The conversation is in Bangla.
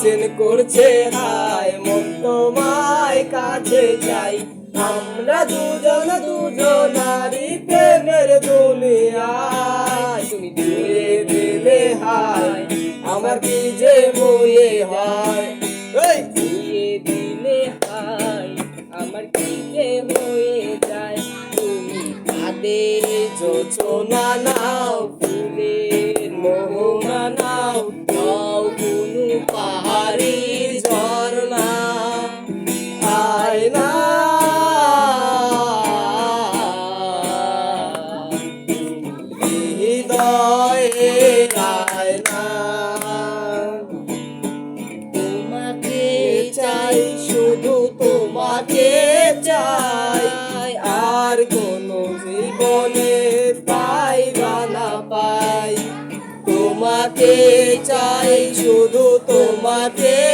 করছে হায় মন তোমায় কাছে চাই আমরা দুজনারই প্রেমের দুনিয়ায় তুমি দিয়ে দিলে হায় আমার কি যে বয়ে হয় দিয়ে দিলে হায় আমার কি যে হয়ে যায় তুমি কাঁদে যোচনা নাও ফুলের মোহনা নাও নাও কোনো পাহাড়ি ঝর্ণা আয় না হৃদয়ে আয় না তোমাকে চাই শুধু তোমাকে চাই আর কোনো জীবনে পাই বা না পাই তোমাকে চাই শুধু তোমাকে